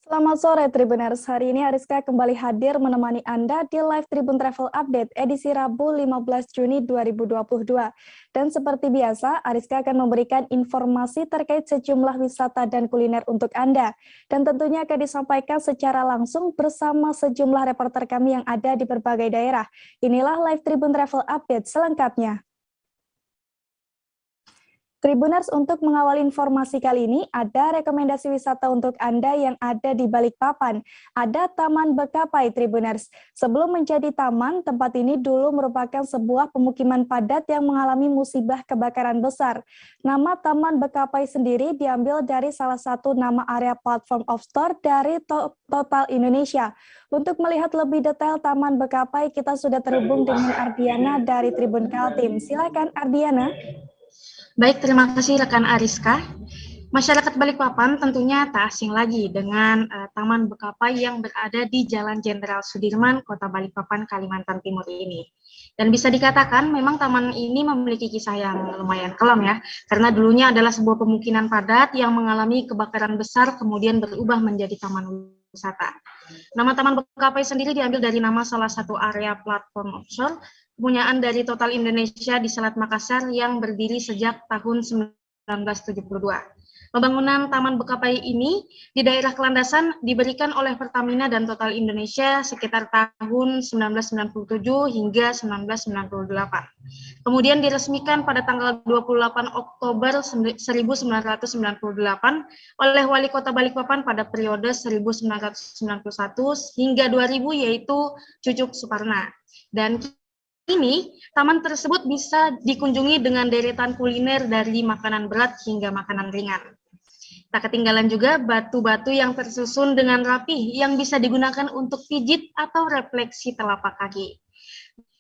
Selamat sore Tribuners, hari ini Ariska kembali hadir menemani Anda di live Tribun Travel Update edisi Rabu 15 Juni 2022. Dan seperti biasa, Ariska akan memberikan informasi terkait sejumlah wisata dan kuliner untuk Anda. Dan tentunya akan disampaikan secara langsung bersama sejumlah reporter kami yang ada di berbagai daerah. Inilah live Tribun Travel Update selengkapnya. Tribuners, untuk mengawal informasi kali ini, ada rekomendasi wisata untuk Anda yang ada di Balikpapan. Ada Taman Bekapai, Tribuners. Sebelum menjadi taman, tempat ini dulu merupakan sebuah pemukiman padat yang mengalami musibah kebakaran besar. Nama Taman Bekapai sendiri diambil dari salah satu nama area platform of store dari Total Indonesia. Untuk melihat lebih detail Taman Bekapai, kita sudah terhubung dengan Ardiana dari Tribun Kaltim. Silakan Ardiana. Baik, terima kasih rekan Ariska. Masyarakat Balikpapan tentunya tak asing lagi dengan Taman Bekapai yang berada di Jalan Jenderal Sudirman, Kota Balikpapan, Kalimantan Timur ini. Dan bisa dikatakan memang taman ini memiliki kisah yang lumayan kelam ya, karena dulunya adalah sebuah pemukiman padat yang mengalami kebakaran besar kemudian berubah menjadi taman wisata. Nama Taman Bekapai sendiri diambil dari nama salah satu area platform offshore kepunyaan dari Total Indonesia di Selat Makassar yang berdiri sejak tahun 1972. Pembangunan Taman Bekapai ini di daerah Kelandasan diberikan oleh Pertamina dan Total Indonesia sekitar tahun 1997 hingga 1998. Kemudian diresmikan pada tanggal 28 Oktober 1998 oleh Wali Kota Balikpapan pada periode 1991 hingga 2000 yaitu Cucuk Suparna. Dan ini, taman tersebut bisa dikunjungi dengan deretan kuliner dari makanan berat hingga makanan ringan. Tak ketinggalan juga batu-batu yang tersusun dengan rapi yang bisa digunakan untuk pijit atau refleksi telapak kaki.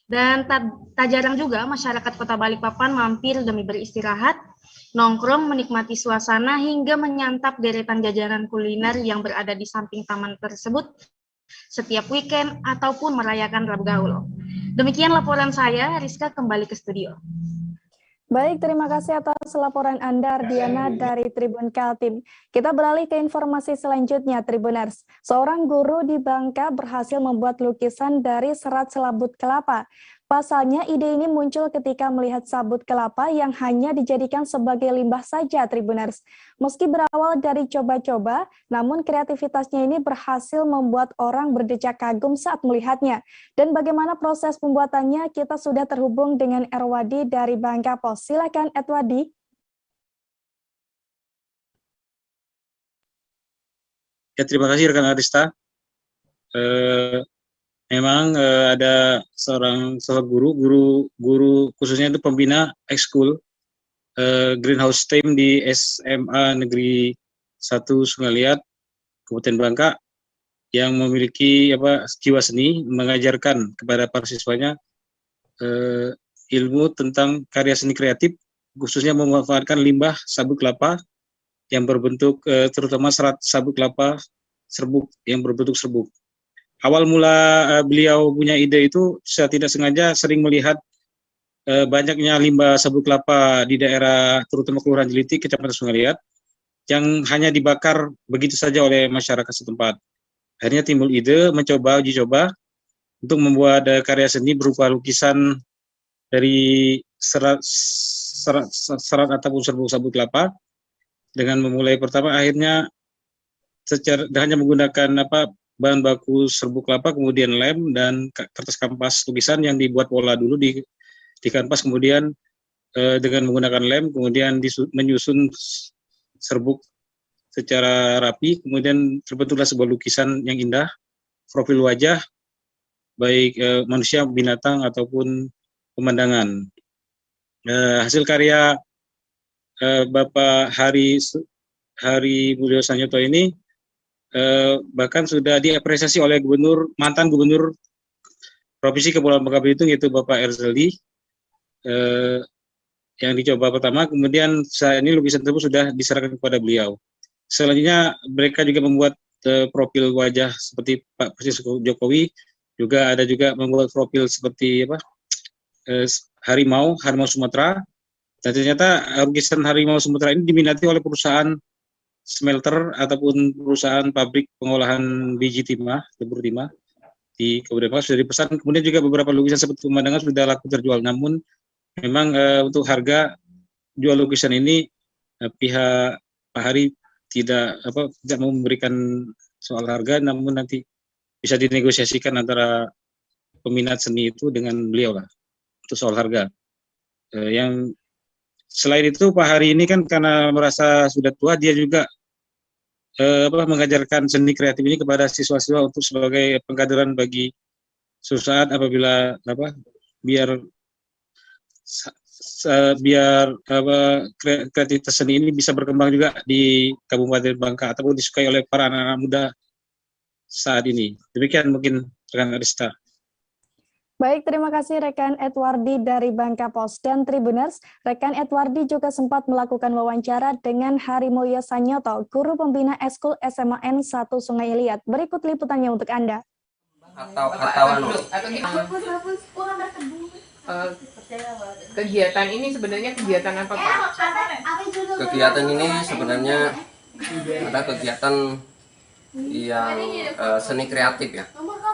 Dan tak jarang juga masyarakat Kota Balikpapan mampir demi beristirahat, nongkrong, menikmati suasana hingga menyantap deretan jajanan kuliner yang berada di samping taman tersebut setiap weekend ataupun merayakan Rabu Gaul. Demikian laporan saya, Rizka kembali ke studio. Baik, terima kasih atas laporan Anda, Ardiana, dari Tribun Kaltim. Kita beralih ke informasi selanjutnya, Tribuners. Seorang guru di Bangka berhasil membuat lukisan dari serat selabut kelapa. Pasalnya, ide ini muncul ketika melihat sabut kelapa yang hanya dijadikan sebagai limbah saja, Tribuners. Meski berawal dari coba-coba, namun kreativitasnya ini berhasil membuat orang berdecak kagum saat melihatnya. Dan bagaimana proses pembuatannya, kita sudah terhubung dengan Erwadi dari Bangka Pos. Silakan, Erwadi. Ya, terima kasih rekan Arista. Memang ada seorang guru khususnya itu pembina ekskul Greenhouse Team di SMA Negeri 1 Sungai Liat, Kabupaten Bangka, yang memiliki jiwa seni, mengajarkan kepada para siswanya ilmu tentang karya seni kreatif, khususnya memanfaatkan limbah sabut kelapa yang berbentuk terutama serat sabut kelapa serbuk yang berbentuk serbuk. Awal mula beliau punya ide itu saya tidak sengaja sering melihat banyaknya limbah sabut kelapa di daerah terutama Kelurahan Jeliti, Kecamatan Sungai Liat, yang hanya dibakar begitu saja oleh masyarakat setempat. Akhirnya timbul ide uji coba untuk membuat karya seni berupa lukisan dari serat ataupun serbuk sabut kelapa. Dengan memulai pertama, akhirnya hanya menggunakan bahan baku serbuk kelapa, kemudian lem dan kertas kanvas lukisan yang dibuat pola dulu di kanvas, kemudian dengan menggunakan lem, kemudian menyusun serbuk secara rapi, kemudian terbentuklah sebuah lukisan yang indah, profil wajah, baik manusia, binatang, ataupun pemandangan. Hasil karya Bapak Hari Mulyo Sanjoto ini bahkan sudah diapresiasi oleh mantan gubernur Provinsi Kepulauan Bangka Belitung, yaitu Bapak Erzaldi, yang dicoba pertama. Kemudian saat ini lukisan tersebut sudah diserahkan kepada beliau. Selanjutnya mereka juga membuat profil wajah seperti Pak Presiden Jokowi, juga ada juga membuat profil seperti harimau Sumatera. Dan ternyata lukisan harimau Sumatera ini diminati oleh perusahaan smelter ataupun perusahaan pabrik pengolahan biji timah, lebur timah di Kabupaten Bangka sudah dipesan. Kemudian juga beberapa lukisan seperti pemandangan sudah laku terjual. Namun memang untuk harga jual lukisan ini pihak Pak Hari tidak mau memberikan soal harga, namun nanti bisa dinegosiasikan antara peminat seni itu dengan beliau lah untuk soal harga. Yang selain itu Pak Hari ini kan karena merasa sudah tua, dia juga mengajarkan seni kreatif ini kepada siswa-siswa untuk sebagai pengkaderan bagi suatu saat apabila biar kreativitas seni ini bisa berkembang juga di Kabupaten Bangka ataupun disukai oleh para anak-anak muda saat ini. Demikian mungkin rekan Arista. Baik, terima kasih rekan Edwardi dari Bangka Post dan Tribuners. Rekan Edwardi juga sempat melakukan wawancara dengan Harimulyo Sanyoto, guru pembina Eskul SMA N1 Sungai Liat. Berikut liputannya untuk Anda. Kegiatan ini sebenarnya kegiatan apa, Pak? Kegiatan ini sebenarnya ada kegiatan yang seni kreatif ya.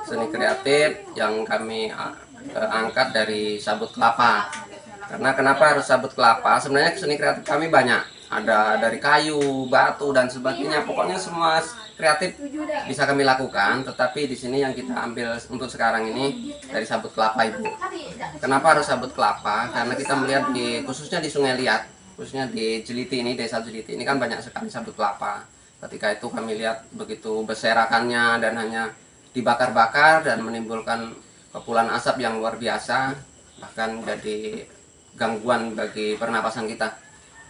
Seni kreatif yang kami angkat dari sabut kelapa. Karena kenapa harus sabut kelapa? Sebenarnya seni kreatif kami banyak. Ada dari kayu, batu dan sebagainya. Pokoknya semua kreatif bisa kami lakukan. Tetapi di sini yang kita ambil untuk sekarang ini dari sabut kelapa itu. Kenapa harus sabut kelapa? Karena kita melihat khususnya di Sungai Liat, khususnya di Jeliti ini, desa Jeliti ini kan banyak sekali sabut kelapa. Ketika itu kami lihat begitu berserakannya dan hanya dibakar-bakar dan menimbulkan kepulan asap yang luar biasa, bahkan jadi gangguan bagi pernapasan kita.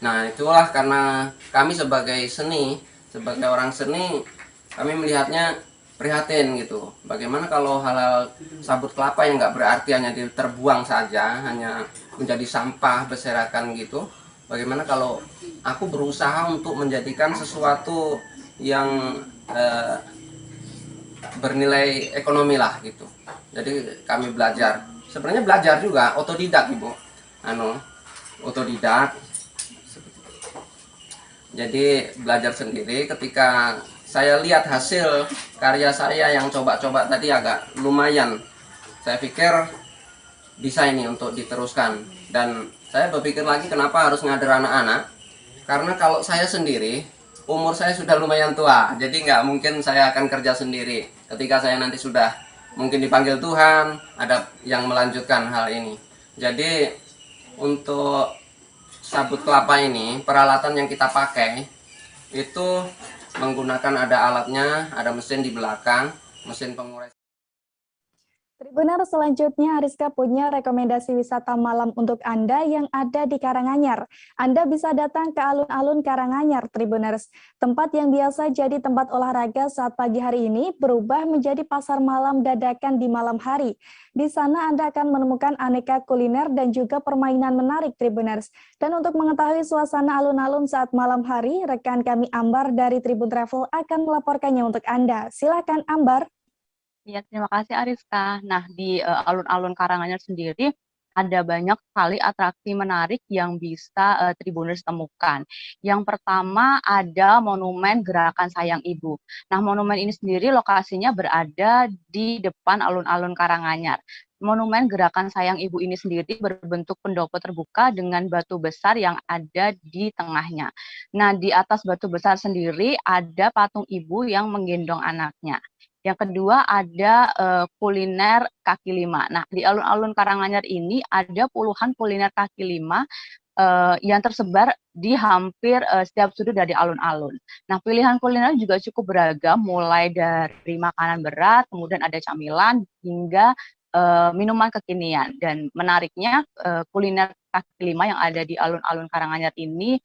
Nah, itulah karena kami sebagai orang seni, kami melihatnya prihatin gitu. Bagaimana kalau hal-hal sabut kelapa yang nggak berarti hanya terbuang saja, hanya menjadi sampah berserakan gitu. Bagaimana kalau aku berusaha untuk menjadikan sesuatu yang bernilai ekonomi lah gitu. Jadi kami belajar. Sebenarnya belajar juga otodidak, Ibu. Otodidak. Jadi belajar sendiri. Ketika saya lihat hasil karya saya yang coba-coba tadi agak lumayan, saya pikir bisa ini untuk diteruskan. Dan saya berpikir lagi kenapa harus ngader anak-anak. Karena kalau saya sendiri, umur saya sudah lumayan tua, jadi nggak mungkin saya akan kerja sendiri. Ketika saya nanti sudah mungkin dipanggil Tuhan, ada yang melanjutkan hal ini. Jadi untuk sabut kelapa ini, peralatan yang kita pakai itu menggunakan ada alatnya, ada mesin di belakang, mesin pengurai. Tribuner, selanjutnya Ariska punya rekomendasi wisata malam untuk Anda yang ada di Karanganyar. Anda bisa datang ke alun-alun Karanganyar, Tribuners. Tempat yang biasa jadi tempat olahraga saat pagi hari ini berubah menjadi pasar malam dadakan di malam hari. Di sana Anda akan menemukan aneka kuliner dan juga permainan menarik, Tribuners. Dan untuk mengetahui suasana alun-alun saat malam hari, rekan kami Ambar dari Tribun Travel akan melaporkannya untuk Anda. Silakan Ambar. Ya, terima kasih Ariska. Nah, di alun-alun Karanganyar sendiri ada banyak sekali atraksi menarik yang bisa Tribuners temukan. Yang pertama ada Monumen Gerakan Sayang Ibu. Nah, monumen ini sendiri lokasinya berada di depan alun-alun Karanganyar. Monumen Gerakan Sayang Ibu ini sendiri berbentuk pendopo terbuka dengan batu besar yang ada di tengahnya. Nah, di atas batu besar sendiri ada patung ibu yang menggendong anaknya. Yang kedua ada kuliner kaki lima. Nah, di alun-alun Karanganyar ini ada puluhan kuliner kaki lima yang tersebar di hampir setiap sudut dari alun-alun. Nah, pilihan kuliner juga cukup beragam, mulai dari makanan berat, kemudian ada camilan, hingga minuman kekinian. Dan menariknya kuliner kaki lima yang ada di alun-alun Karanganyar ini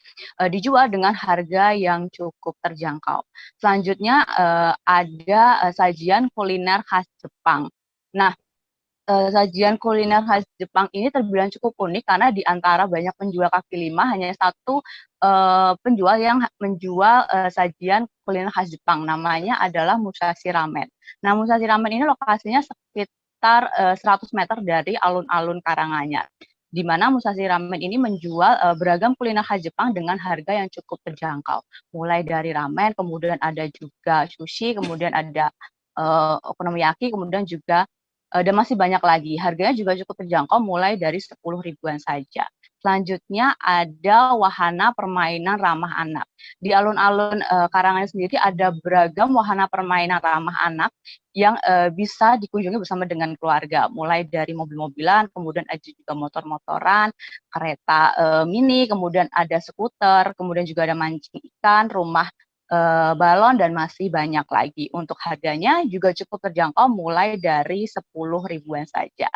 dijual dengan harga yang cukup terjangkau. Selanjutnya ada sajian kuliner khas Jepang. Nah, sajian kuliner khas Jepang ini terbilang cukup unik karena di antara banyak penjual kaki lima hanya satu penjual yang menjual sajian kuliner khas Jepang. Namanya adalah Musashi Ramen. Nah, Musashi Ramen ini lokasinya sekitar 100 meter dari alun-alun Karanganyar. di mana Musashi Ramen ini menjual beragam kuliner khas Jepang dengan harga yang cukup terjangkau. Mulai dari ramen, kemudian ada juga sushi, kemudian ada okonomiyaki, kemudian juga dan masih banyak lagi. Harganya juga cukup terjangkau mulai dari 10 ribuan saja. Selanjutnya ada wahana permainan ramah anak. Di alun-alun Karanganyar sendiri ada beragam wahana permainan ramah anak yang bisa dikunjungi bersama dengan keluarga. Mulai dari mobil-mobilan, kemudian ada juga motor-motoran, kereta mini, kemudian ada skuter, kemudian juga ada mancing ikan, rumah balon, dan masih banyak lagi. Untuk harganya juga cukup terjangkau mulai dari 10 ribuan saja.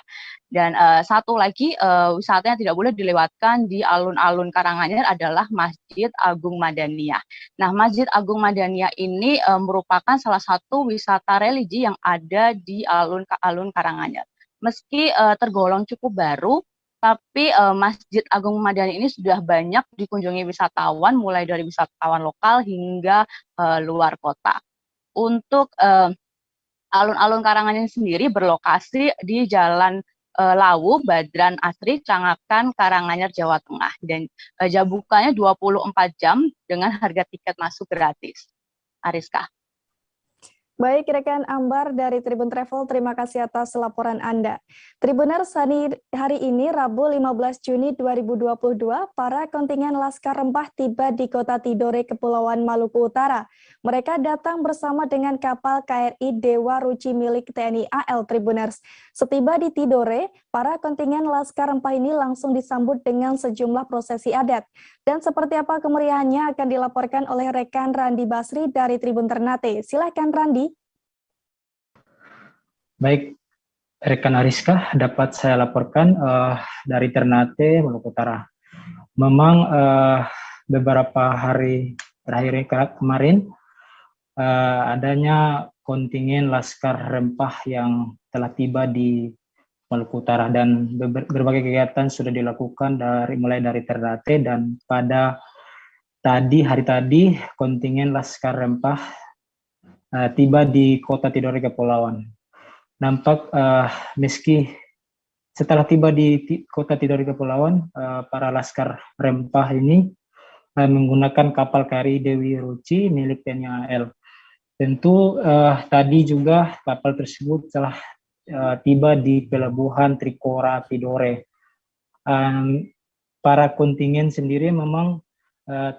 Dan satu lagi wisata yang tidak boleh dilewatkan di alun-alun Karanganyar adalah Masjid Agung Madaniyah. Nah, Masjid Agung Madaniyah ini merupakan salah satu wisata religi yang ada di alun-alun Karanganyar. Meski tergolong cukup baru, tapi Masjid Agung Madaniyah ini sudah banyak dikunjungi wisatawan, mulai dari wisatawan lokal hingga luar kota. Untuk alun-alun Karanganyar sendiri berlokasi di Jalan Lawu, Badran Asri, Cangakan, Karanganyar, Jawa Tengah. Dan jam bukanya 24 jam dengan harga tiket masuk gratis. Ariska. Baik, rekan Ambar dari Tribun Travel, terima kasih atas laporan Anda. Tribuners, hari ini Rabu 15 Juni 2022, para kontingen Laskar Rempah tiba di Kota Tidore, Kepulauan Maluku Utara. Mereka datang bersama dengan kapal KRI Dewa Ruci milik TNI AL Tribuners. Setiba di Tidore, para kontingen Laskar Rempah ini langsung disambut dengan sejumlah prosesi adat. Dan seperti apa kemeriahannya akan dilaporkan oleh rekan Randi Basri dari Tribun Ternate. Silakan Randi. Baik, rekan Ariska, dapat saya laporkan dari Ternate, Maluku Utara. Memang beberapa hari terakhir kemarin adanya kontingen Laskar Rempah yang telah tiba di Maluku Utara, dan berbagai kegiatan sudah dilakukan mulai dari Ternate, dan pada hari tadi kontingen Laskar Rempah tiba di Kota Tidore, Kepulauan. Nampak meski setelah tiba di Kota Tidore, Kepulauan, para Laskar Rempah ini menggunakan kapal KRI Dewi Ruci milik TNI AL. Tentu tadi juga kapal tersebut telah tiba di pelabuhan Trikora Tidore. Para kontingen sendiri memang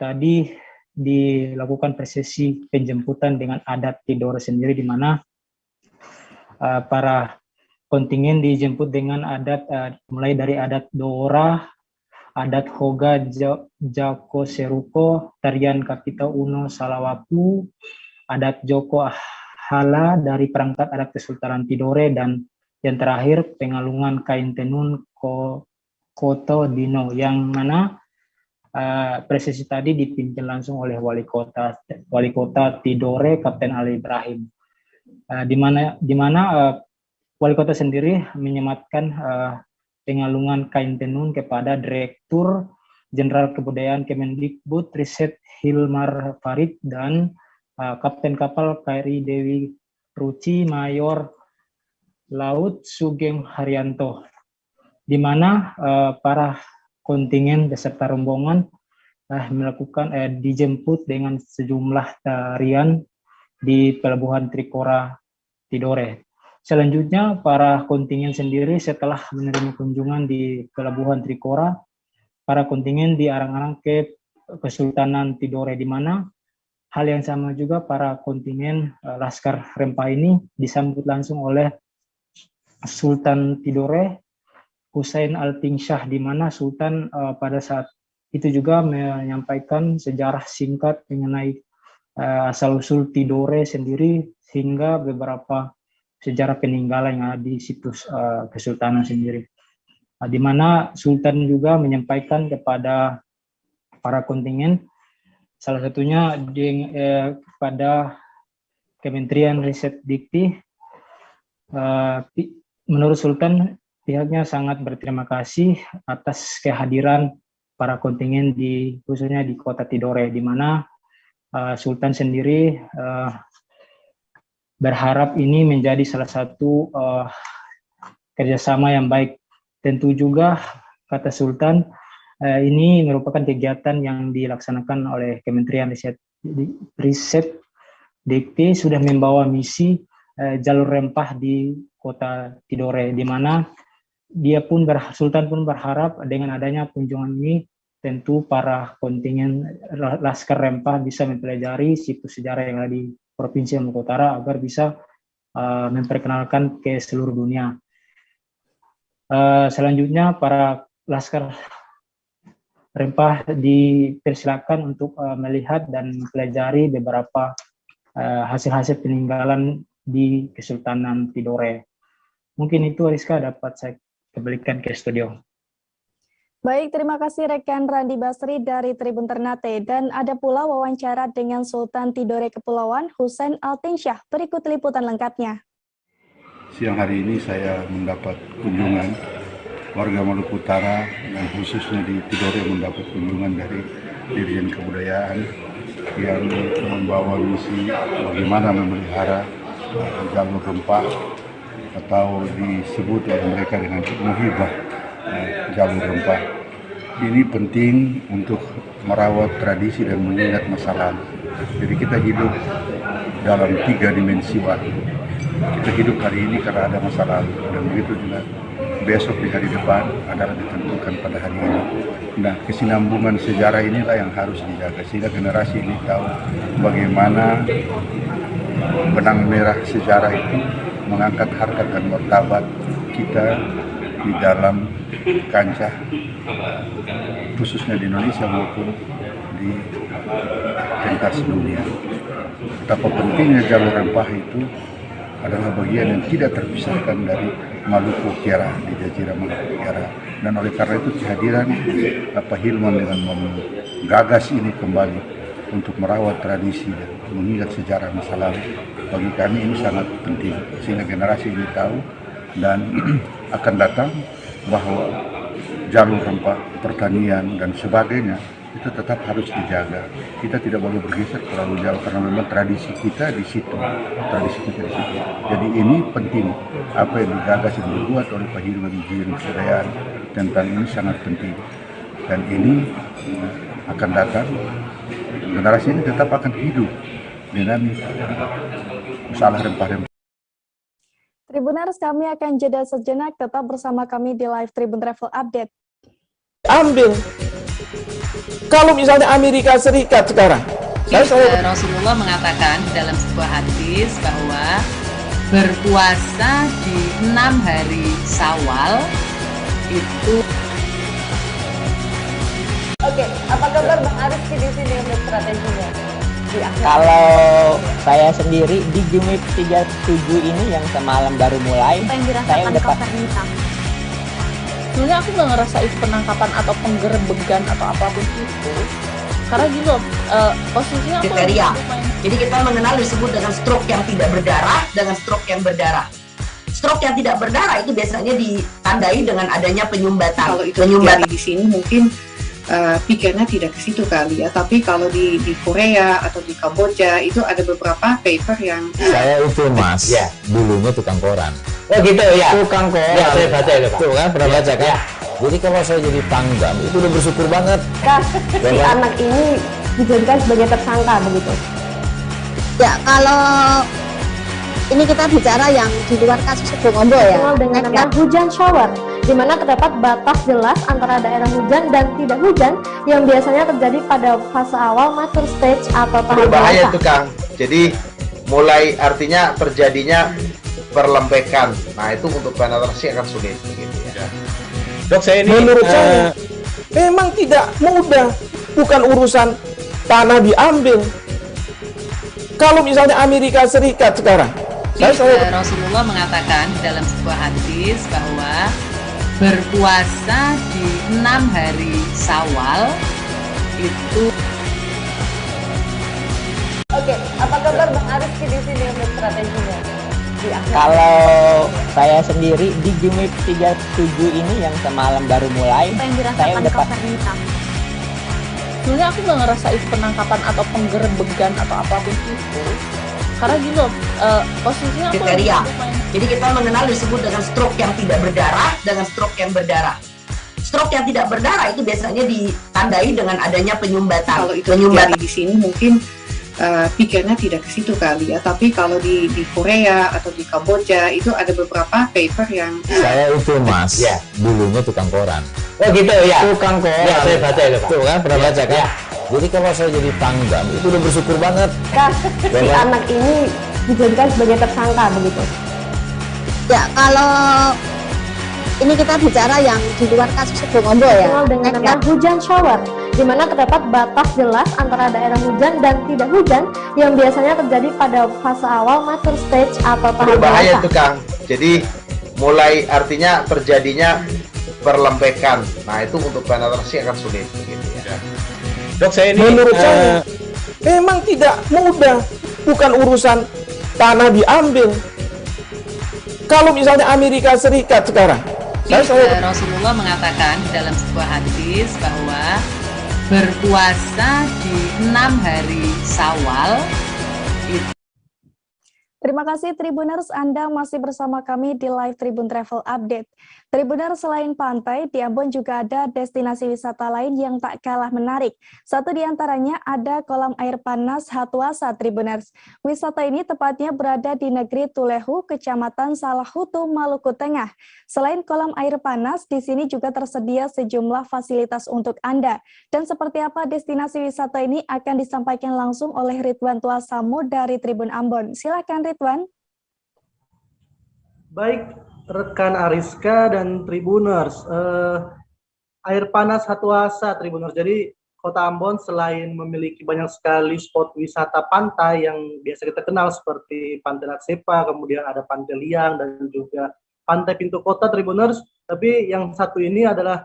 tadi dilakukan prosesi penjemputan dengan adat Tidore sendiri, di mana para kontingen dijemput dengan adat mulai dari adat Dora, adat Hoga Jako Seruko, tarian Kapita Uno Salawapu, adat Joko Hala dari perangkat adat Kesultanan Tidore, dan yang terakhir pengalungan kain tenun Koto Dino, yang mana prosesi tadi dipimpin langsung oleh Wali Kota Tidore, Kapten Ali Ibrahim. Di mana Wali Kota sendiri menyematkan pengalungan kain tenun kepada Direktur Jenderal Kebudayaan Kemendikbud Riset Hilmar Farid dan Kapten Kapal KRI Dewi Ruci Mayor Laut Sugeng Haryanto, di mana para kontingen beserta rombongan dijemput dengan sejumlah tarian di Pelabuhan Trikora Tidore. Selanjutnya, para kontingen sendiri setelah menerima kunjungan di Pelabuhan Trikora, para kontingen diarang-arang ke Kesultanan Tidore, di mana hal yang sama juga para kontingen Laskar Rempah ini disambut langsung oleh Sultan Tidore, Husain Altingsyah, di mana Sultan pada saat itu juga menyampaikan sejarah singkat mengenai asal-usul Tidore sendiri, hingga beberapa sejarah peninggalan yang ada di situs Kesultanan sendiri. Di mana Sultan juga menyampaikan kepada para kontingen, salah satunya kepada Kementerian Riset Dikti. Menurut Sultan, pihaknya sangat berterima kasih atas kehadiran para kontingen khususnya di Kota Tidore, di mana Sultan sendiri berharap ini menjadi salah satu kerjasama yang baik. Tentu juga kata Sultan, ini merupakan kegiatan yang dilaksanakan oleh Kementerian Riset Dikti sudah membawa misi jalur rempah di Kota Tidore, di mana Sultan pun berharap dengan adanya kunjungan ini tentu para kontingen Laskar Rempah bisa mempelajari situs sejarah yang ada di Provinsi Maluku Utara agar bisa memperkenalkan ke seluruh dunia. Selanjutnya para Laskar Rempah dipersilakan untuk melihat dan mempelajari beberapa hasil-hasil peninggalan di Kesultanan Tidore. Mungkin itu Rizka dapat saya kembalikan ke studio. Baik, terima kasih rekan Randi Basri dari Tribun Ternate. Dan ada pula wawancara dengan Sultan Tidore Kepulauan, Hussein Altinsyah. Berikut liputan lengkapnya. Siang hari ini saya mendapat kunjungan warga Maluku Utara dan khususnya di Tidore mendapat kunjungan dari Dirjen Kebudayaan yang membawa misi bagaimana memelihara jalur rempah atau disebut oleh mereka dengan muhibah jalur rempah. Ini penting untuk merawat tradisi dan mengingat masa lalu. Jadi kita hidup dalam 3 dimensi waktu. Kita hidup hari ini karena ada masa lalu, dan begitu juga besok di hari depan adalah ditentukan pada hari ini. Nah, kesinambungan sejarah inilah yang harus dijaga sehingga generasi ini tahu bagaimana benang merah sejarah itu mengangkat harkat dan martabat kita di dalam kancah khususnya di Indonesia maupun di pentas dunia. Betapa pentingnya jalur rempah itu adalah bagian yang tidak terpisahkan dari Maluku Utara, di Jazirah Maluku Utara. Dan oleh karena itu kehadiran Pak Hilman dengan menggagas ini kembali untuk merawat tradisi dan mengingat sejarah masa lalu, bagi kami ini sangat penting sehingga generasi ini tahu dan akan datang bahwa jalur rempah, pertanian dan sebagainya itu tetap harus dijaga. Kita tidak boleh bergeser terlalu jauh karena memang tradisi kita di situ, Jadi ini penting, apa yang digagas yang dibuat oleh Pak Hilman Dirjen Kebudayaan tentang ini sangat penting. Dan ini akan datang, generasi ini tetap akan hidup dengan masalah rempah-rempah. Tribuners, kami akan jeda sejenak, tetap bersama kami di live Tribun Travel Update. Ambil. Kalau misalnya Amerika Serikat sekarang, Rasulullah mengatakan dalam sebuah hadis bahwa berpuasa di 6 hari Syawal itu. Oke, apa kabar Bang Arif di sini untuk strateginya? Kalau saya sendiri di Jumip 37 ini yang semalam baru mulai, saya udah sebenarnya aku nggak ngerasa itu penangkapan atau penggerebegan atau apapun itu, karena gitu posisinya kriteria. Jadi kita mengenal disebut dengan stroke yang tidak berdarah dengan stroke yang berdarah. Stroke yang tidak berdarah itu biasanya ditandai dengan adanya penyumbatan. Kalau itu terjadi di sini mungkin pikirnya tidak ke situ kali ya, tapi kalau di Korea atau di Kamboja itu ada beberapa paper yang saya itu mas, ya, dulunya tukang koran. Oh gitu ya, tukang koran. Ya, saya baca itu Pak. Tuh kan, pernah baca kan? Ya. Jadi kalau saya jadi tanggam itu udah bersyukur banget. Si anak ini dijadikan sebagai tersangka begitu. Ya, kalau ini kita bicara yang di luar kasus Sukombo ya. Dengan nama hujan shower, di mana terdapat batas jelas antara daerah hujan dan tidak hujan yang biasanya terjadi pada fase awal mature stage atau tahap berbahaya itu Kang. Jadi mulai artinya terjadinya perlembekan. Nah itu untuk penetrasi akan sulit begitu ya. Dok, saya ini menurut saya memang tidak mudah, bukan urusan tanah diambil. Kalau misalnya Amerika Serikat sekarang, Rasulullah mengatakan dalam sebuah hadis bahwa berpuasa di 6 hari Syawal itu. Oke, apa kabar Bang Arif di sini untuk strateginya? Kalau saya sendiri di Jumip 37 ini yang semalam baru mulai, saya udah sebenarnya aku nggak ngerasa itu penangkapan atau penggerebegan atau apapun itu, karena gitu posisinya kriteria. Jadi kita mengenal disebut dengan stroke yang tidak berdarah dengan stroke yang berdarah. Stroke yang tidak berdarah itu biasanya ditandai dengan adanya penyumbatan. Kalau itu terjadi di sini mungkin pikirnya tidak ke situ kali ya, tapi kalau di Korea atau di Kamboja itu ada beberapa paper yang saya itu mas, dulunya tukang koran. Oh gitu ya. Tukang koran. Ya, saya baca itu Pak. Tuh kan pernah baca kan? Ya. Jadi kalau saya jadi tanggam itu udah bersyukur banget. Si anak ini dijadikan sebagai tersangka begitu. Ya, kalau ini kita bicara yang di luar kasus Sebongondo ya. Dikenal dengan nama hujan shower, di mana terdapat batas jelas antara daerah hujan dan tidak hujan yang biasanya terjadi pada fase awal mature stage atau tahap Berbahaya dewasa. itu Kang. Jadi mulai artinya terjadinya perlempekan. Nah itu untuk penetrasi akan sulit. Gitu ya. Dok, saya ini menurut saya memang tidak mudah, bukan urusan tanah diambil. Kalau misalnya Amerika Serikat sekarang, Rasulullah mengatakan dalam sebuah hadis bahwa berpuasa di 6 hari Syawal itu. Terima kasih Tribuners, Anda masih bersama kami di Live Tribun Travel Update. Tribuners, selain pantai, di Ambon juga ada destinasi wisata lain yang tak kalah menarik. Satu di antaranya ada kolam air panas Hattuasa, Tribuners. Wisata ini tepatnya berada di negeri Tulehu, Kecamatan Salahutu, Maluku Tengah. Selain kolam air panas, di sini juga tersedia sejumlah fasilitas untuk Anda. Dan seperti apa destinasi wisata ini akan disampaikan langsung oleh Ridwan Tuasamu dari Tribun Ambon. Silakan Ridwan. Baik, rekan Ariska dan Tribuners, air panas Hattuasa, Tribuners. Jadi Kota Ambon selain memiliki banyak sekali spot wisata pantai yang biasa kita kenal seperti Pantai Natsepa, kemudian ada Pantai Liang dan juga Pantai Pintu Kota, Tribuners. Tapi yang satu ini adalah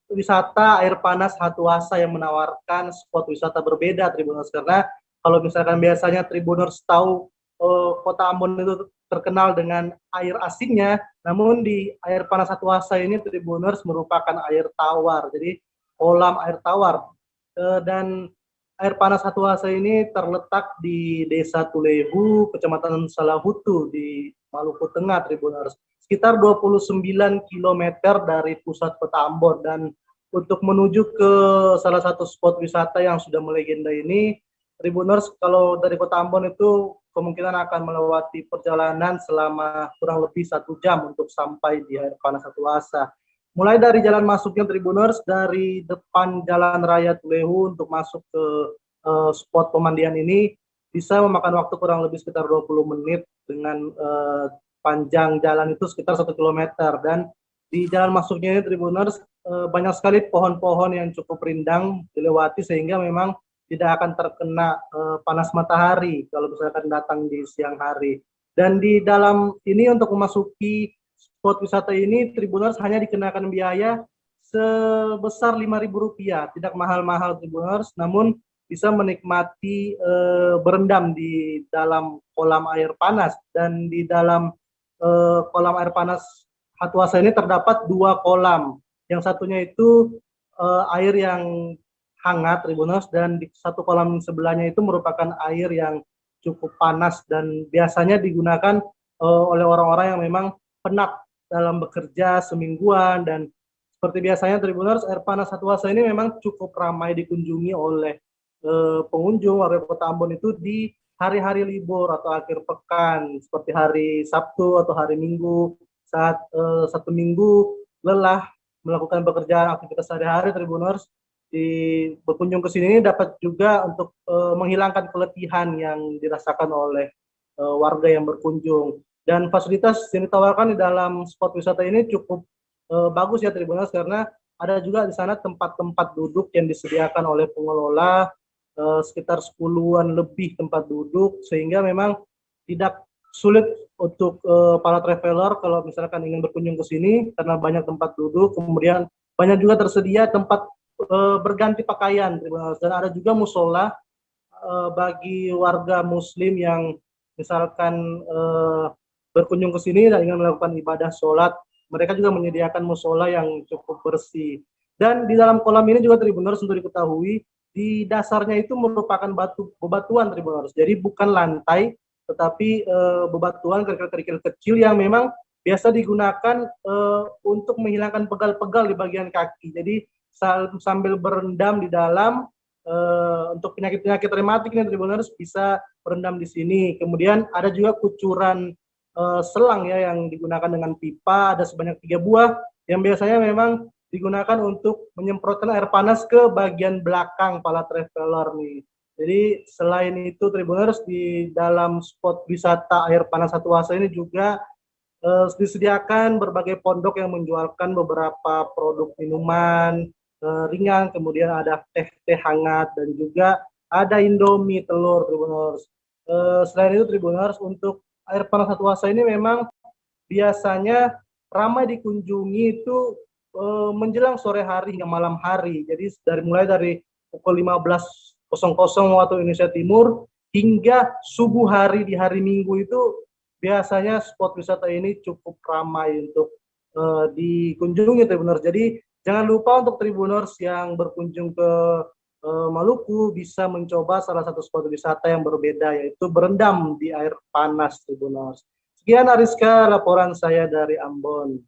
wisata air panas Hattuasa yang menawarkan spot wisata berbeda, Tribuners. Karena kalau misalkan biasanya Tribuners tahu Kota Ambon itu terkenal dengan air asinnya, namun di air panas Hattuasa ini Tribuners merupakan air tawar, jadi kolam air tawar. Dan air panas Hattuasa ini terletak di Desa Tulehu, Kecamatan Salahutu di Maluku Tengah, Tribuners. Sekitar 29 km dari pusat Kota Ambon, dan untuk menuju ke salah satu spot wisata yang sudah melegenda ini, Tribuners, kalau dari Kota Ambon itu kemungkinan akan melewati perjalanan selama kurang lebih 1 jam untuk sampai di air panas Hattuasa. Mulai dari jalan masuknya Tribuners, dari depan Jalan Raya Tulehu untuk masuk ke spot pemandian ini bisa memakan waktu kurang lebih sekitar 20 menit dengan panjang jalan itu sekitar 1 km. Dan di jalan masuknya ini Tribuners banyak sekali pohon-pohon yang cukup rindang dilewati sehingga memang tidak akan terkena panas matahari kalau misalkan datang di siang hari. Dan di dalam ini untuk memasuki spot wisata ini, Tribuners hanya dikenakan biaya sebesar Rp5.000, tidak mahal-mahal Tribuners, namun bisa menikmati berendam di dalam kolam air panas. Dan di dalam kolam air panas Hattuasa ini terdapat 2 kolam. Yang satunya itu air yang hangat, Tribuners, dan di satu kolam sebelahnya itu merupakan air yang cukup panas dan biasanya digunakan oleh orang-orang yang memang penat dalam bekerja semingguan. Dan seperti biasanya Tribuners, air panas Hattuasa ini memang cukup ramai dikunjungi oleh pengunjung warga Kota Ambon itu di hari-hari libur atau akhir pekan seperti hari Sabtu atau hari Minggu, saat satu minggu lelah melakukan pekerjaan aktivitas sehari-hari. Tribuners berkunjung ke sini dapat juga untuk menghilangkan keletihan yang dirasakan oleh warga yang berkunjung. Dan fasilitas yang ditawarkan di dalam spot wisata ini cukup bagus ya Tribuners, karena ada juga di sana tempat-tempat duduk yang disediakan oleh pengelola, sekitar 10-an lebih tempat duduk, sehingga memang tidak sulit untuk para traveler kalau misalkan ingin berkunjung ke sini karena banyak tempat duduk. Kemudian banyak juga tersedia tempat berganti pakaian, dan ada juga musola bagi warga Muslim yang misalkan berkunjung ke sini dan ingin melakukan ibadah sholat. Mereka juga menyediakan musola yang cukup bersih. Dan di dalam kolam ini juga Tribuners untuk diketahui, di dasarnya itu merupakan bebatuan Tribuners. Jadi bukan lantai, tetapi bebatuan kerikil-kerikil kecil yang memang biasa digunakan untuk menghilangkan pegal-pegal di bagian kaki. Jadi sambil berendam di dalam untuk penyakit-penyakit rematik ini Tribuners bisa berendam di sini. Kemudian ada juga kucuran selang ya yang digunakan dengan pipa, ada sebanyak 3 buah yang biasanya memang digunakan untuk menyemprotkan air panas ke bagian belakang pala traveler nih. Jadi selain itu Tribuners, di dalam spot wisata air panas Satuasa ini juga disediakan berbagai pondok yang menjualkan beberapa produk minuman ringan, kemudian ada teh hangat, dan juga ada Indomie telur Tribuners. Selain itu Tribuners, untuk air panas Satuasa ini memang biasanya ramai dikunjungi itu menjelang sore hari hingga malam hari. Jadi mulai dari pukul 15.00 waktu Indonesia Timur hingga subuh hari di hari Minggu itu biasanya spot wisata ini cukup ramai untuk dikunjungi Tribuners. Jadi jangan lupa untuk Tribuners yang berkunjung ke Maluku bisa mencoba salah satu spot wisata yang berbeda, yaitu berendam di air panas Tribuners. Sekian Ariska, laporan saya dari Ambon.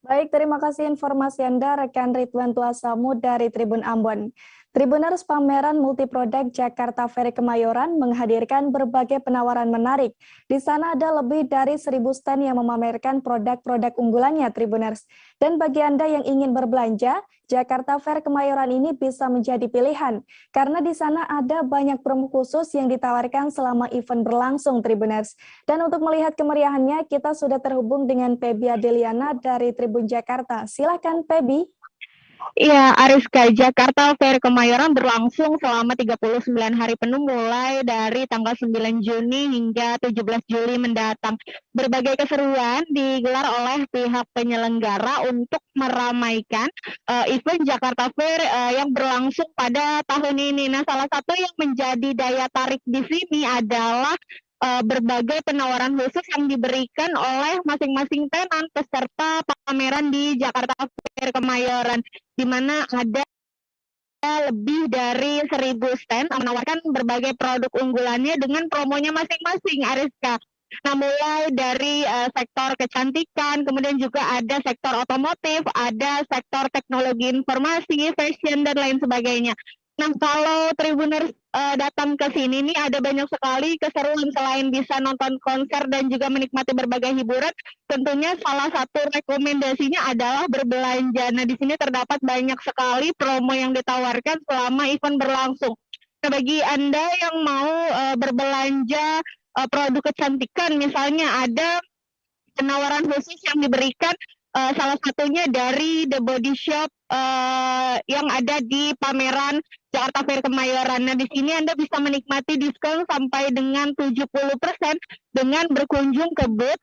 Baik, terima kasih informasi Anda rekan Ridwan Tuasamu dari Tribun Ambon. Tribuners, pameran multiproduk Jakarta Fair Kemayoran menghadirkan berbagai penawaran menarik. Di sana ada lebih dari 1.000 stand yang memamerkan produk-produk unggulannya, Tribuners. Dan bagi Anda yang ingin berbelanja, Jakarta Fair Kemayoran ini bisa menjadi pilihan, karena di sana ada banyak promo khusus yang ditawarkan selama event berlangsung, Tribuners. Dan untuk melihat kemeriahannya, kita sudah terhubung dengan Pebi Adeliana dari Tribun Jakarta. Silakan, Pebi. Iya, Ariska, Jakarta Fair Kemayoran berlangsung selama 39 hari penuh mulai dari tanggal 9 Juni hingga 17 Juli mendatang. Berbagai keseruan digelar oleh pihak penyelenggara untuk meramaikan event Jakarta Fair yang berlangsung pada tahun ini. Nah, salah satu yang menjadi daya tarik di sini adalah berbagai penawaran khusus yang diberikan oleh masing-masing tenan peserta pameran di Jakarta Fair Kemayoran, di mana ada lebih dari 1.000 stand menawarkan berbagai produk unggulannya dengan promonya masing-masing, Ariska. Nah, mulai dari sektor kecantikan, kemudian juga ada sektor otomotif, ada sektor teknologi informasi, fashion, dan lain sebagainya. Nah, kalau Tribuners datang ke sini nih ada banyak sekali keseruan selain bisa nonton konser dan juga menikmati berbagai hiburan. Tentunya salah satu rekomendasinya adalah berbelanja. Nah, di sini terdapat banyak sekali promo yang ditawarkan selama event berlangsung. Nah, bagi Anda yang mau berbelanja produk kecantikan, misalnya ada penawaran khusus yang diberikan salah satunya dari The Body Shop yang ada di pameran Jakarta Fair Kemayoran. Nah, di sini Anda bisa menikmati diskon sampai dengan 70% dengan berkunjung ke booth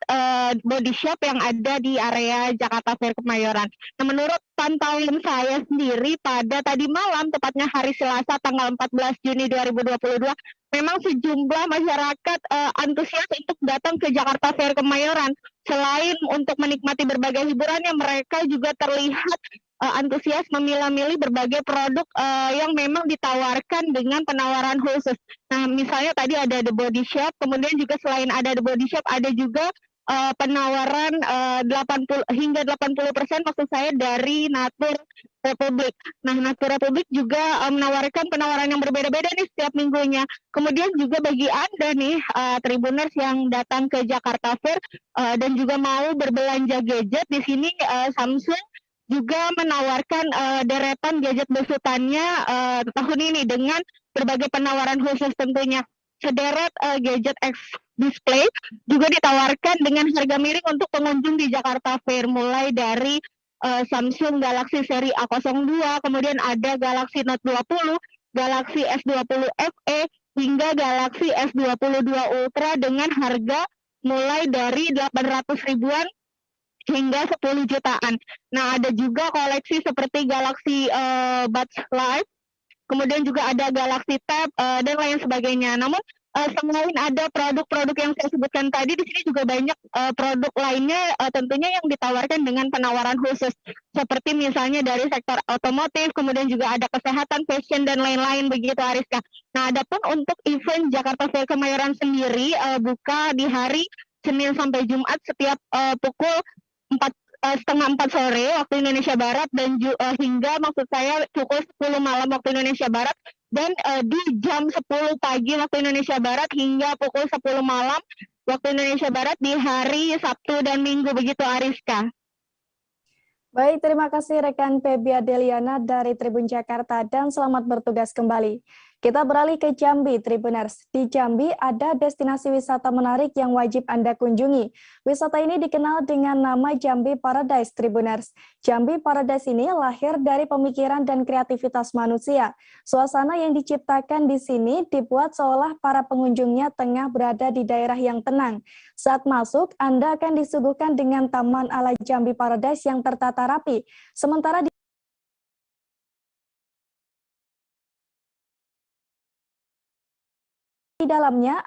Body Shop yang ada di area Jakarta Fair Kemayoran. Nah, menurut pantauan saya sendiri pada tadi malam, tepatnya hari Selasa tanggal 14 Juni 2022, memang sejumlah masyarakat antusias untuk datang ke Jakarta Fair Kemayoran. Selain untuk menikmati berbagai hiburannya, mereka juga terlihat antusias memilah-milih berbagai produk yang memang ditawarkan dengan penawaran khusus. Nah, misalnya tadi ada The Body Shop, kemudian juga selain ada The Body Shop, ada juga penawaran 80 hingga 80% maksud saya dari Natur Republik. Nah, Natur Republik juga menawarkan penawaran yang berbeda-beda nih setiap minggunya. Kemudian juga bagi Anda nih Tribuners yang datang ke Jakarta Fair dan juga mau berbelanja gadget, di sini Samsung juga menawarkan deretan gadget besutannya tahun ini dengan berbagai penawaran khusus tentunya. Sederet gadget X display juga ditawarkan dengan harga miring untuk pengunjung di Jakarta Fair, mulai dari Samsung Galaxy seri A02, kemudian ada Galaxy Note 20, Galaxy S20 FE, hingga Galaxy S22 Ultra dengan harga mulai dari 800 ribuan hingga 10 jutaan. Nah, ada juga koleksi seperti Galaxy Buds Live, kemudian juga ada Galaxy Tab dan lain sebagainya. Namun selain ada produk-produk yang saya sebutkan tadi, di sini juga banyak produk lainnya tentunya yang ditawarkan dengan penawaran khusus, seperti misalnya dari sektor otomotif, kemudian juga ada kesehatan, fashion, dan lain-lain begitu, Ariska. Nah, adapun untuk event Jakarta Fair Kemayoran sendiri buka di hari Senin sampai Jumat setiap pukul 3:30 sore waktu Indonesia Barat dan hingga maksud saya pukul 10 malam waktu Indonesia Barat, dan di jam 10 pagi waktu Indonesia Barat hingga pukul 10 malam waktu Indonesia Barat di hari Sabtu dan Minggu, begitu Ariska. Baik, terima kasih rekan Febi Adeliana dari Tribun Jakarta dan selamat bertugas kembali. Kita beralih ke Jambi, Tribuners. Di Jambi ada destinasi wisata menarik yang wajib Anda kunjungi. Wisata ini dikenal dengan nama Jambi Paradise, Tribuners. Jambi Paradise ini lahir dari pemikiran dan kreativitas manusia. Suasana yang diciptakan di sini dibuat seolah para pengunjungnya tengah berada di daerah yang tenang. Saat masuk, Anda akan disuguhkan dengan taman ala Jambi Paradise yang tertata rapi. Sementara di dalamnya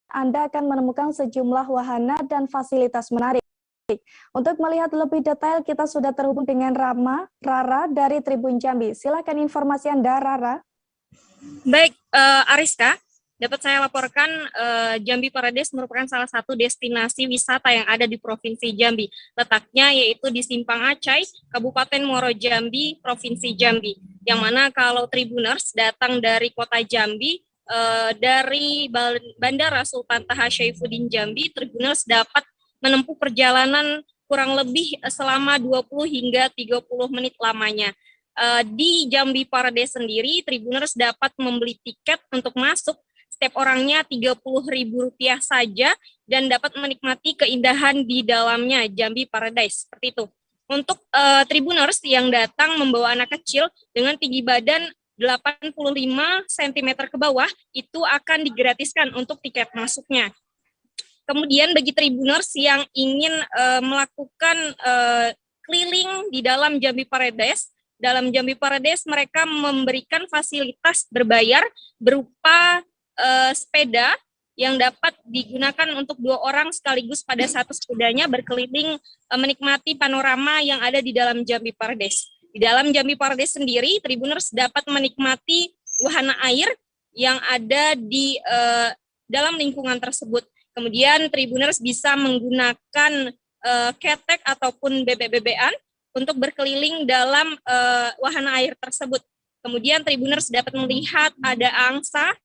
Anda akan menemukan sejumlah wahana dan fasilitas menarik. Untuk melihat lebih detail, kita sudah terhubung dengan Rara dari Tribun Jambi. Silakan informasi Anda, Rara. Baik, Ariska, dapat saya laporkan Jambi Paradise merupakan salah satu destinasi wisata yang ada di Provinsi Jambi. Letaknya yaitu di Simpang Acai, Kabupaten Muaro Jambi, Provinsi Jambi. Yang mana kalau Tribuners datang dari kota Jambi, dari Bandara Sultan Taha Syaifuddin Jambi, Tribuners dapat menempuh perjalanan kurang lebih selama 20 hingga 30 menit lamanya. Di Jambi Paradise sendiri, Tribuners dapat membeli tiket untuk masuk setiap orangnya Rp30.000 saja dan dapat menikmati keindahan di dalamnya Jambi Paradise, seperti itu. Untuk Tribuners yang datang membawa anak kecil dengan tinggi badan 85 cm ke bawah, itu akan digratiskan untuk tiket masuknya. Kemudian bagi Tribuners yang ingin melakukan keliling di dalam Jambi Paradise, dalam Jambi Paradise mereka memberikan fasilitas berbayar berupa sepeda yang dapat digunakan untuk 2 orang sekaligus pada satu sepedanya berkeliling menikmati panorama yang ada di dalam Jambi Paradise. Di dalam Jambi Paradise sendiri, Tribuners dapat menikmati wahana air yang ada di dalam lingkungan tersebut. Kemudian Tribuners bisa menggunakan ketek ataupun bebek-bebekan untuk berkeliling dalam wahana air tersebut. Kemudian Tribuners dapat melihat ada angsa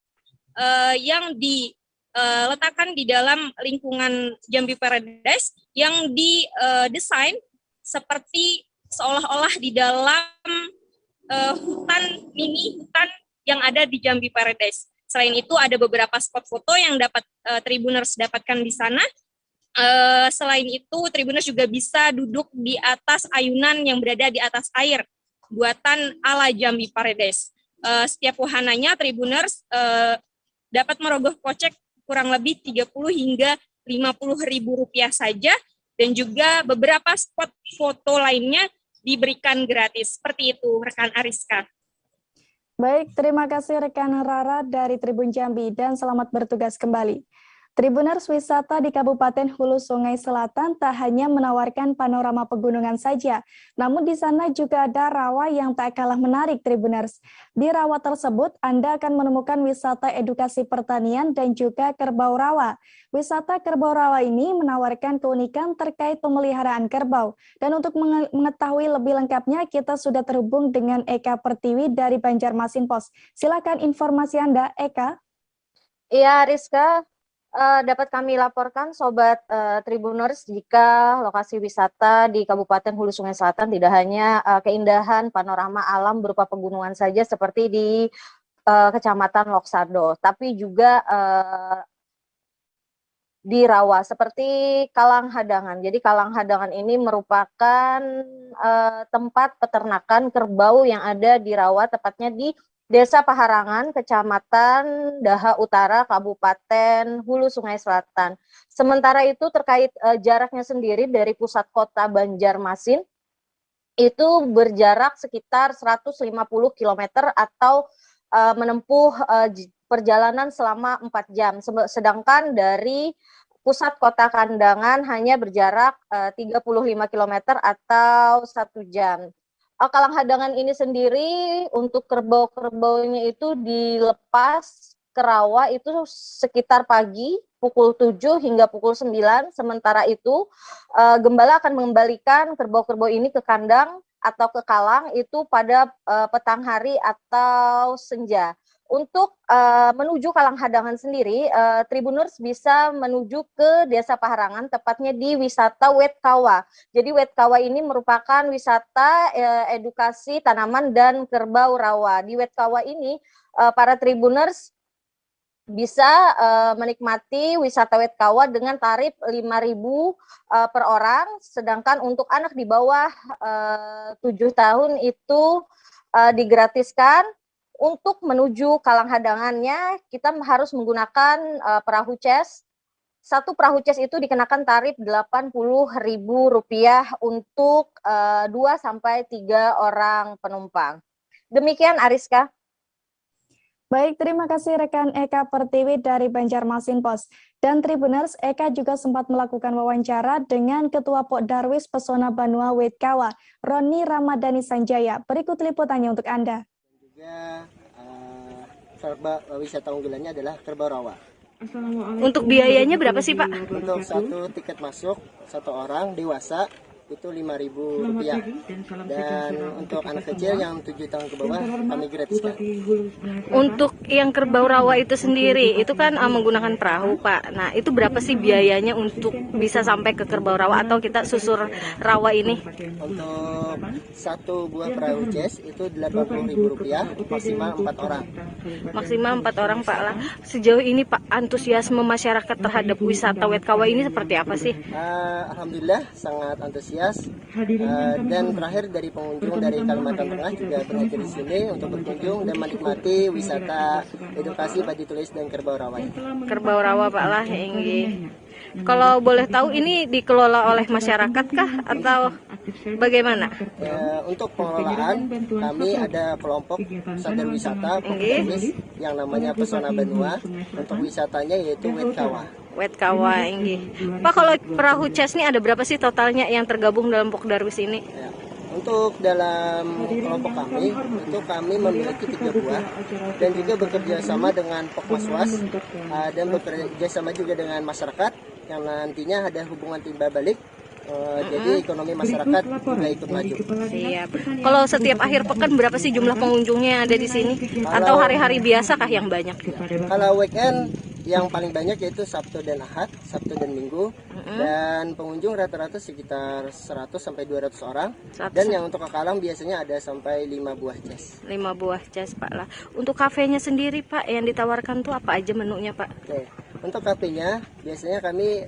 yang diletakkan di dalam lingkungan Jambi Paradise yang didesain seperti seolah-olah di dalam hutan yang ada di Jambi Paradise. Selain itu ada beberapa spot foto yang dapat Tribuners dapatkan di sana. Selain itu Tribuners juga bisa duduk di atas ayunan yang berada di atas air buatan ala Jambi Paradise. Setiap wahananya Tribuners dapat merogoh kocek kurang lebih 30 hingga Rp50.000 saja, dan juga beberapa spot foto lainnya diberikan gratis. Seperti itu, rekan Ariska. Baik, terima kasih rekan Rara dari Tribun Jambi dan selamat bertugas kembali. Tribuners, wisata di Kabupaten Hulu Sungai Selatan tak hanya menawarkan panorama pegunungan saja, namun di sana juga ada rawa yang tak kalah menarik, Tribuners. Di rawa tersebut, Anda akan menemukan wisata edukasi pertanian dan juga kerbau rawa. Wisata kerbau rawa ini menawarkan keunikan terkait pemeliharaan kerbau. Dan untuk mengetahui lebih lengkapnya, kita sudah terhubung dengan Eka Pertiwi dari Banjarmasin Pos. Silakan informasi Anda, Eka. Iya, Rizka. Dapat kami laporkan Sobat Tribuners, jika lokasi wisata di Kabupaten Hulu Sungai Selatan tidak hanya keindahan panorama alam berupa pegunungan saja seperti di Kecamatan Loksado, tapi juga di rawa seperti Kalanghadangan. Jadi Kalanghadangan ini merupakan tempat peternakan kerbau yang ada di rawa, tepatnya di Desa Paharangan, Kecamatan Daha Utara, Kabupaten Hulu Sungai Selatan. Sementara itu terkait jaraknya sendiri dari pusat kota Banjarmasin, itu berjarak sekitar 150 km atau menempuh perjalanan selama 4 jam. Sedangkan dari pusat kota Kandangan hanya berjarak 35 km atau 1 jam. Kalang hadangan ini sendiri untuk kerbau-kerbaunya itu dilepas ke rawa itu sekitar pagi pukul 7 hingga pukul 9. Sementara itu gembala akan mengembalikan kerbau-kerbau ini ke kandang atau ke kalang itu pada petang hari atau senja. Untuk menuju Kalang Hadangan sendiri, Tribuners bisa menuju ke Desa Paharangan, tepatnya di wisata Wetkawa. Jadi Wetkawa ini merupakan wisata edukasi tanaman dan kerbau rawa. Di Wetkawa ini, para Tribuners bisa menikmati wisata Wetkawa dengan tarif 5.000 per orang, sedangkan untuk anak di bawah 7 tahun itu digratiskan. Untuk menuju Kalang Hadangannya, kita harus menggunakan perahu ces. Satu perahu ces itu dikenakan tarif Rp80.000 untuk 2 sampai 3 orang penumpang. Demikian Ariska. Baik, terima kasih rekan Eka Pertiwi dari Banjarmasin Pos. Dan Tribuners, Eka juga sempat melakukan wawancara dengan Ketua Pok Darwis Pesona Banua Wetkawa, Roni Ramadhani Sanjaya. Berikut liputannya untuk Anda. Juga wisata unggulannya adalah kerbau rawa. Untuk biayanya berapa sih Pak? Untuk satu tiket masuk satu orang dewasa itu Rp5.000 dan untuk anak kecil yang 7 tahun ke bawah kami gratiskan. Untuk yang kerbau rawa itu sendiri itu kan menggunakan perahu Pak. Nah itu berapa sih biayanya untuk bisa sampai ke kerbau rawa atau kita susur rawa ini? Untuk satu buah perahu ces itu Rp80.000 maksimal 4 orang. Maksimal 4 orang Pak lah. Sejauh ini Pak, antusiasme masyarakat terhadap wisata Wetkawa ini seperti apa sih? Alhamdulillah sangat antusias. Dan terakhir dari pengunjung dari Kalimantan Tengah juga berhadir di sini untuk berkunjung dan menikmati wisata edukasi padi tulis dan kerbau rawa. Kerbau rawa Pak lah, Enggi. Kalau boleh tahu ini dikelola oleh masyarakat kah atau bagaimana? Untuk pengelolaan kami ada kelompok sadar wisata yang namanya Pesona Banua. Untuk wisatanya yaitu Wetkawa. Wetkawa Enggi. Pak, kalau perahu ces ini ada berapa sih totalnya yang tergabung dalam Pok Darwis ini? Ya. Untuk dalam kelompok kami, itu kami memiliki 3 buah dan juga bekerja sama dengan Pokmaswas dan bekerja sama juga dengan masyarakat yang nantinya ada hubungan timba balik. Jadi ekonomi masyarakat juga ikut maju. Siap. Kalau setiap akhir pekan berapa sih jumlah pengunjungnya yang ada di sini? Atau hari-hari biasa kah yang banyak? Kalau weekend yang paling banyak yaitu Sabtu dan Ahad, Sabtu dan Minggu, dan pengunjung rata-rata sekitar 100 sampai 200 orang. Dan yang untuk ke Kalang biasanya ada sampai 5 buah ces. 5 buah ces Pak lah. Untuk kafenya sendiri Pak yang ditawarkan tuh apa aja menunya Pak? Oke. Untuk kafenya biasanya kami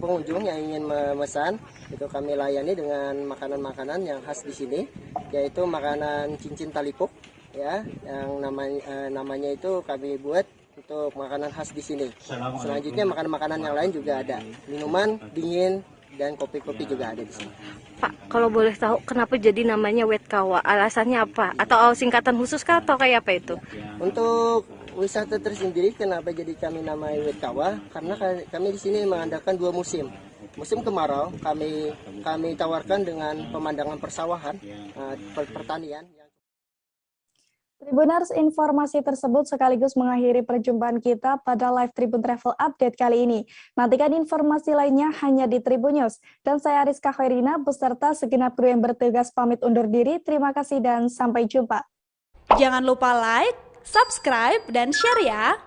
pengunjung yang ingin memesan itu kami layani dengan makanan-makanan yang khas di sini, yaitu makanan cincin talipuk ya, yang namanya itu kami buat untuk makanan khas di sini. Selanjutnya makanan-makanan yang lain juga ada, minuman dingin dan kopi-kopi juga ada di sini. Pak, kalau boleh tahu kenapa jadi namanya Wetkawa? Alasannya apa? Atau singkatan khusus kah atau kayak apa itu? Untuk wisata tersendiri kenapa jadi kami namai Wetkawa? Karena kami di sini mengandalkan 2 musim. Musim kemarau kami tawarkan dengan pemandangan persawahan, pertanian. Tribuners, informasi tersebut sekaligus mengakhiri perjumpaan kita pada live Tribun Travel Update kali ini. Nantikan informasi lainnya hanya di Tribun News. Dan saya Ariska Khairina beserta segenap kru yang bertugas pamit undur diri. Terima kasih dan sampai jumpa. Jangan lupa like, subscribe, dan share ya!